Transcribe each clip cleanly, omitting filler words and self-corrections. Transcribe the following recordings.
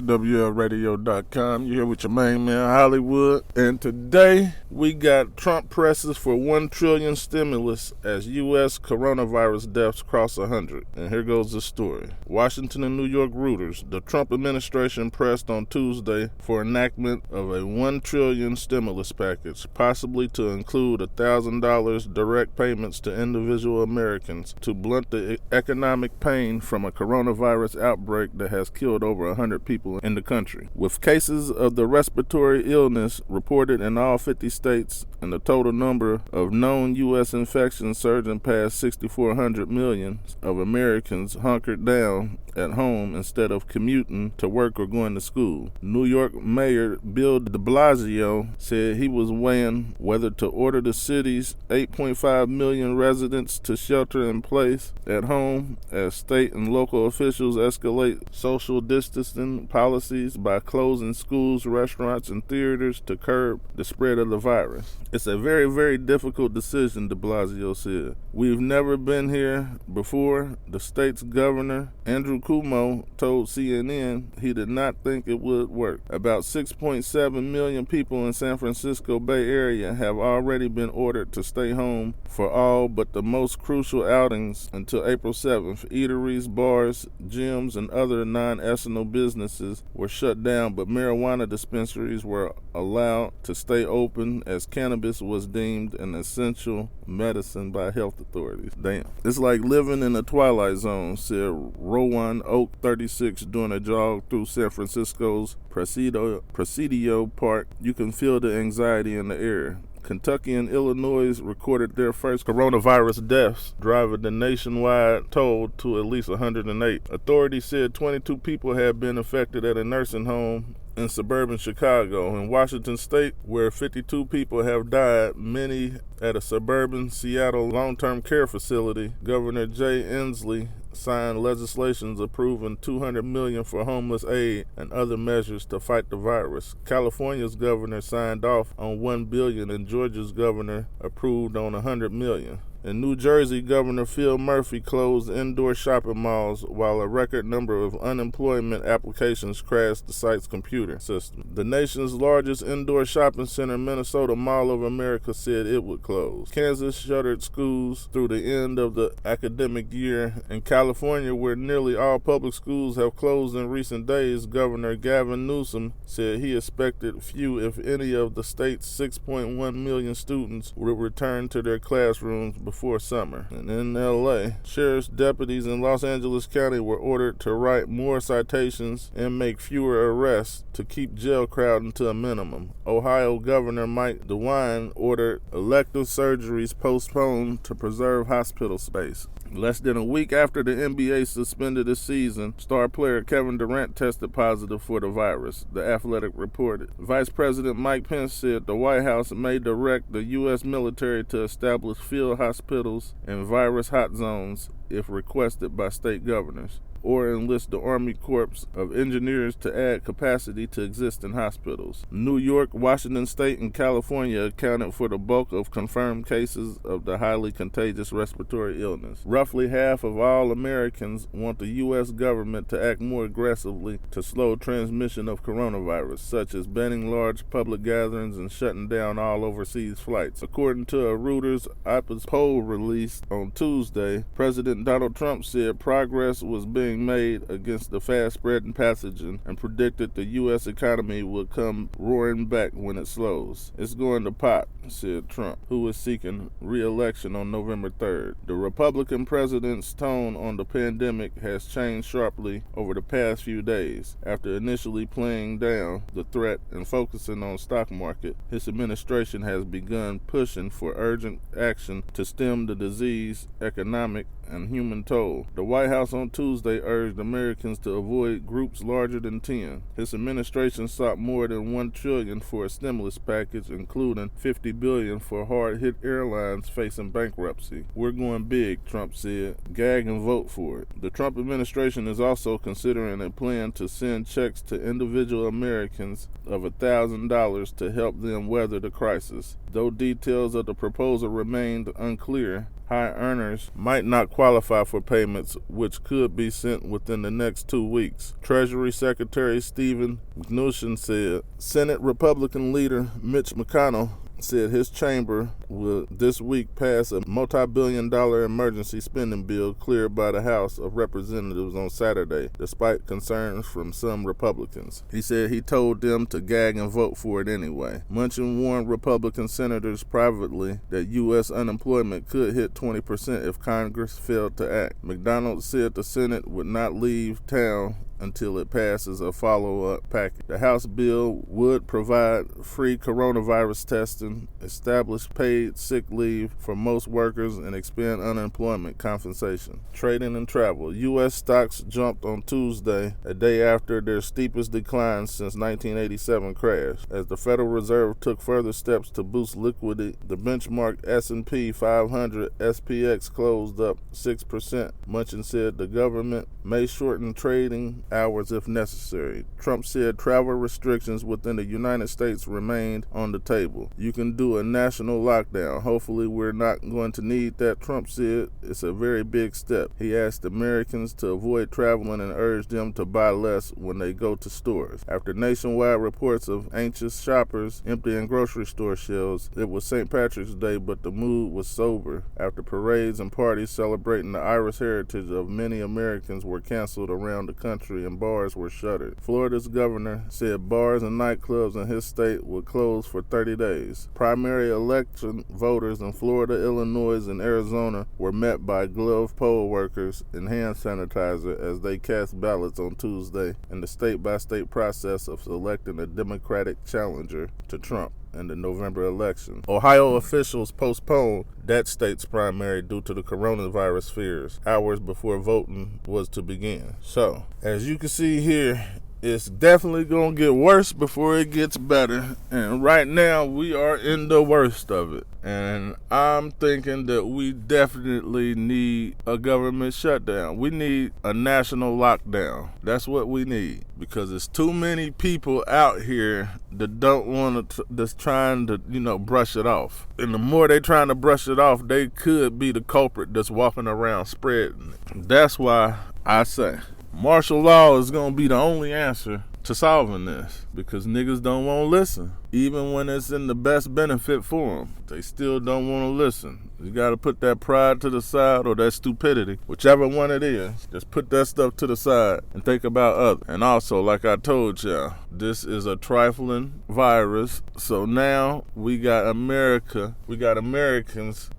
HWLRADIO.COM. You're here with your main man, Hollywood. And today, we got Trump presses for $1 trillion stimulus as U.S. coronavirus deaths cross 100. And here goes the story. Washington and New York Reuters. The Trump administration pressed on Tuesday for enactment of a $1 trillion stimulus package, possibly to include $1,000 direct payments to individual Americans to blunt the economic pain from a coronavirus outbreak that has killed over 100 people in the country. With cases of the respiratory illness reported in all 50 states and the total number of known U.S. infections surging past 6,400 million of Americans hunkered down at home instead of commuting to work or going to school. New York Mayor Bill de Blasio said he was weighing whether to order the city's 8.5 million residents to shelter in place at home as state and local officials escalate social distancing policies by closing schools, restaurants, and theaters to curb the spread of the virus. It's a very, very difficult decision, de Blasio said. We've never been here before. The state's governor, Andrew Cuomo, told CNN he did not think it would work. About 6.7 million people in San Francisco Bay Area have already been ordered to stay home for all but the most crucial outings until April 7th. Eateries, bars, gyms, and other non-essential businesses were shut down, but marijuana dispensaries were allowed to stay open as cannabis was deemed an essential medicine by health authorities. Damn. It's like living in a twilight zone, said Rowan Oak, 36, during a jog through San Francisco's Presidio Park. You can feel the anxiety in the air. Kentucky and Illinois recorded their first coronavirus deaths, driving the nationwide toll to at least 108. Authorities said 22 people had been affected at a nursing home in suburban Chicago. In Washington state, where 52 people have died, many at a suburban Seattle long-term care facility, Governor Jay Inslee signed legislation approving $200 million for homeless aid and other measures to fight the virus. California's governor signed off on $1 billion and Georgia's governor approved on $100 million. In New Jersey, Governor Phil Murphy closed indoor shopping malls while a record number of unemployment applications crashed the site's computer system. The nation's largest indoor shopping center, Minnesota Mall of America, said it would close. Kansas shuttered schools through the end of the academic year. In California, where nearly all public schools have closed in recent days, Governor Gavin Newsom said he expected few, if any, of the state's 6.1 million students would return to their classrooms before summer. And in L.A., sheriff's deputies in Los Angeles County were ordered to write more citations and make fewer arrests to keep jail crowding to a minimum. Ohio Governor Mike DeWine ordered elective surgeries postponed to preserve hospital space. Less than a week after the NBA suspended its season, star player Kevin Durant tested positive for the virus, The Athletic reported. Vice President Mike Pence said the White House may direct the U.S. military to establish field hospitals and virus hot zones if requested by state governors, or enlist the Army Corps of Engineers to add capacity to existing hospitals. New York, Washington State, and California accounted for the bulk of confirmed cases of the highly contagious respiratory illness. Roughly half of all Americans want the U.S. government to act more aggressively to slow transmission of coronavirus, such as banning large public gatherings and shutting down all overseas flights. According to a Reuters IPAS poll released on Tuesday, President Donald Trump said progress was being made against the fast-spreading pathogen and predicted the U.S. economy would come roaring back when it slows. It's going to pop, said Trump, who is seeking re-election on November 3rd. The Republican president's tone on the pandemic has changed sharply over the past few days. After initially playing down the threat and focusing on stock market, his administration has begun pushing for urgent action to stem the disease, economic, and human toll. The White House on Tuesday urged Americans to avoid groups larger than 10. His administration sought more than $1 trillion for a stimulus package, including $50 billion for hard-hit airlines facing bankruptcy. We're going big, Trump said. Gag and vote for it. The Trump administration is also considering a plan to send checks to individual Americans of $1,000 to help them weather the crisis. Though details of the proposal remained unclear, high earners might not qualify for payments, which could be sent within the next 2 weeks. Treasury Secretary Stephen Mnuchin said. Senate Republican leader Mitch McConnell said his chamber will this week pass a multi-billion-dollar emergency spending bill cleared by the House of Representatives on Saturday, despite concerns from some Republicans. He said he told them to gag and vote for it anyway. Mnuchin warned Republican senators privately that U.S. unemployment could hit 20% if Congress failed to act. McDonald said the Senate would not leave town until it passes a follow-up package. The House bill would provide free coronavirus testing, establish paid sick leave for most workers, and expand unemployment compensation. Trading and travel. U.S. stocks jumped on Tuesday, a day after their steepest decline since 1987 crash. As the Federal Reserve took further steps to boost liquidity, the benchmark S&P 500 SPX closed up 6%. Mnuchin said the government may shorten trading hours if necessary. Trump said travel restrictions within the United States remained on the table. You can do a national lockdown. Hopefully we're not going to need that, Trump said. It's a very big step. He asked Americans to avoid traveling and urged them to buy less when they go to stores. After nationwide reports of anxious shoppers emptying grocery store shelves, it was St. Patrick's Day, but the mood was sober after parades and parties celebrating the Irish heritage of many Americans were canceled around the country and bars were shuttered. Florida's governor said bars and nightclubs in his state would close for 30 days. Primary election voters in Florida, Illinois, and Arizona were met by gloved poll workers and hand sanitizer as they cast ballots on Tuesday in the state-by-state process of selecting a Democratic challenger to Trump in the November election. Ohio officials postponed that state's primary due to the coronavirus fears, hours before voting was to begin. So, as you can see here, it's definitely going to get worse before it gets better. And right now, we are in the worst of it. And I'm thinking that we definitely need a government shutdown. We need a national lockdown. That's what we need. Because there's too many people out here that don't want to, that's trying to, brush it off. And the more they trying to brush it off, they could be the culprit that's walking around spreading it. That's why I say martial law is going to be the only answer to solving this, because niggas don't want to listen. Even when it's in the best benefit for them, they still don't want to listen. You got to put that pride to the side, or that stupidity, whichever one it is. Just put that stuff to the side and think about others. And also, like I told y'all, this is a trifling virus. So now we got Americans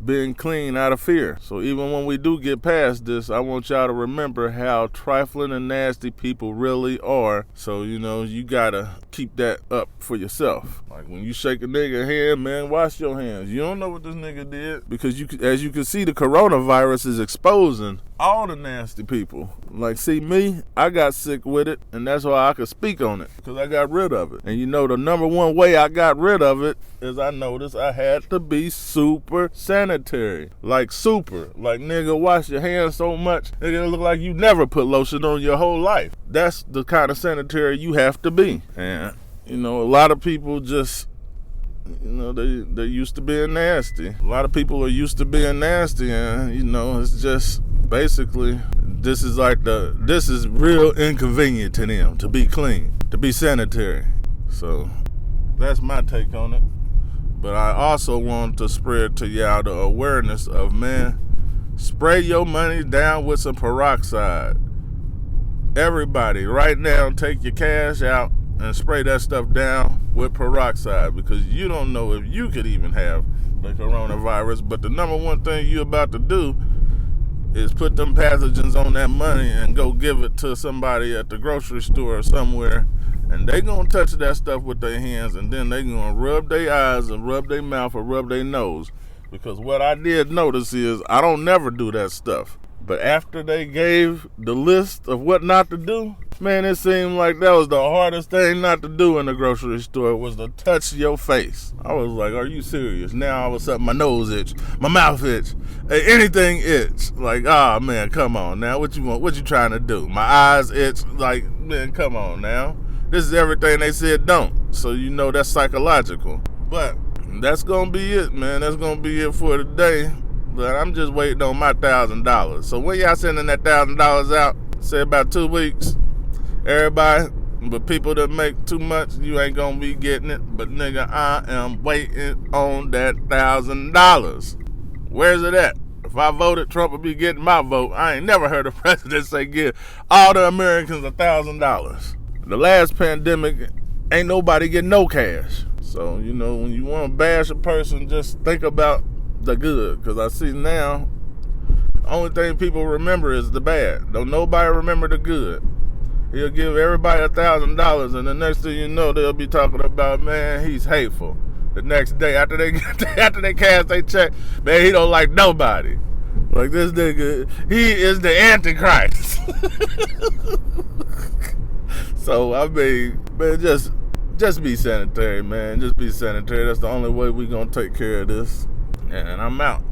being clean out of fear. So even when we do get past this, I want y'all to remember how trifling and nasty people really are. So, you got to keep that up for yourself. Like when you shake a nigga hand, man, wash your hands. You don't know what this nigga did, because as you can see, the coronavirus is exposing all the nasty people. Like, see me, I got sick with it, and that's why I could speak on it, because I got rid of it. And the number one way I got rid of it is I noticed I had to be super sanitary. Like super. Like, nigga, wash your hands so much, nigga, it look like you never put lotion on your whole life. That's the kind of sanitary you have to be. And, a lot of people just, they're used to being nasty. A lot of people are used to being nasty, and, it's just basically, this is real inconvenient to them to be clean, to be sanitary. So that's my take on it. But I also want to spread to y'all the awareness of, man, spray your money down with some peroxide. Everybody, right now, take your cash out and spray that stuff down with peroxide, because you don't know if you could even have the coronavirus. But the number one thing you're about to do is put them pathogens on that money and go give it to somebody at the grocery store or somewhere, and they gonna touch that stuff with their hands, and then they gonna rub their eyes and rub their mouth or rub their nose. Because what I did notice is I don't never do that stuff. But after they gave the list of what not to do, man, it seemed like that was the hardest thing not to do in the grocery store, was to touch your face. I was like, are you serious? Now all of a sudden my nose itch, my mouth itch, anything itch. Like, man, come on now. What you want? What you trying to do? My eyes itch. Like, man, come on now. This is everything they said don't. So that's psychological. But that's going to be it, man. That's going to be it for today. but I'm just waiting on my $1,000. So when y'all sending that $1,000 out, say about 2 weeks, everybody, but people that make too much, you ain't gonna be getting it. But nigga, I am waiting on that $1,000. Where's it at? If I voted, Trump would be getting my vote. I ain't never heard a president say give all the Americans $1,000. The last pandemic, ain't nobody getting no cash. So, you know, when you want to bash a person, just think about the good. Because I see now, the only thing people remember is the bad. Don't nobody remember the good. He'll give everybody $1,000, and the next thing you know, they'll be talking about, man, he's hateful. The next day, after they cash they check, man, he don't like nobody. Like this nigga, he is the Antichrist. So I mean, man, just be sanitary, man. Just be sanitary. That's the only way we gonna take care of this. And I'm out.